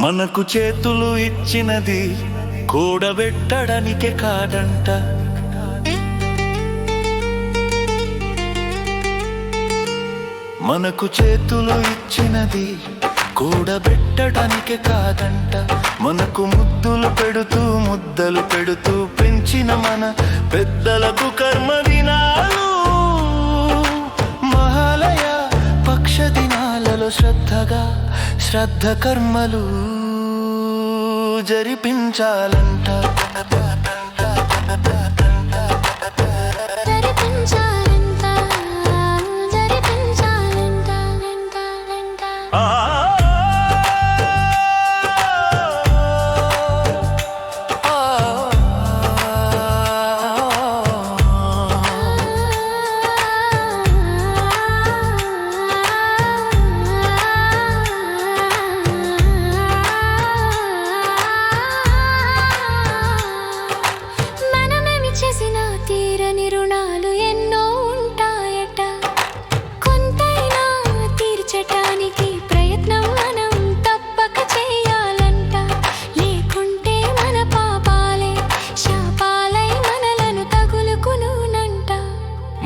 మనకు చేతులు ఇచ్చినది కూడబెట్టడానికే కాదంట. మనకు చేతులు ఇచ్చినది కూడబెట్టడానికే కాదంట. మనకు ముద్దులు పెడుతూ ముద్దలు పెడుతూ పెంచిన మన పెద్దలకు కర్మ దినాలు, మహాలయ పక్ష దినాలలో శ్రద్ధ కర్మలు జరిపించాలంట.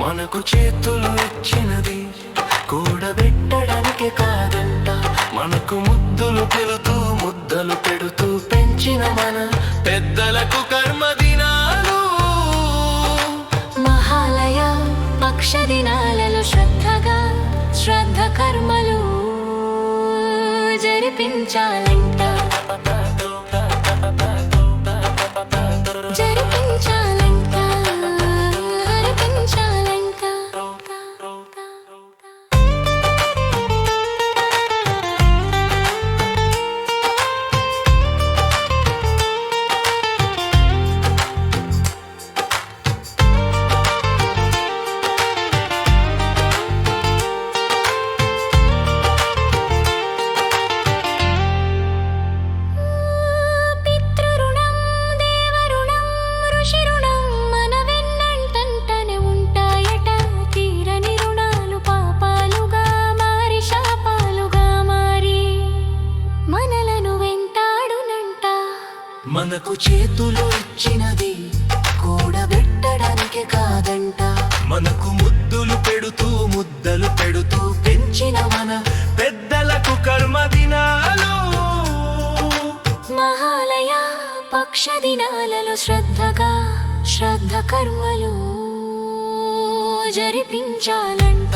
మనకు చేతులు ఇచ్చినది కూడబెట్టడానికే కాదంట. మనకు ముద్దులు పెడుతూ ముద్దలు పెడుతూ పెంచిన మన పెద్దలకు కర్మ దినాలు, మహాలయ పక్ష దినాలలో శ్రద్ధ కర్మలు జరిపించాలంట. మనకు చేతులు ఇచ్చినది కూడబెట్టడానికే కాదంట. మనకు ముద్దులు పెడుతూ ముద్దలు పెడుతూ పెంచిన మన పెద్దలకు కర్మ దినాలు, మహాలయ పక్ష దినాలలో శ్రద్ధ కర్మలు జరిపించాలంట.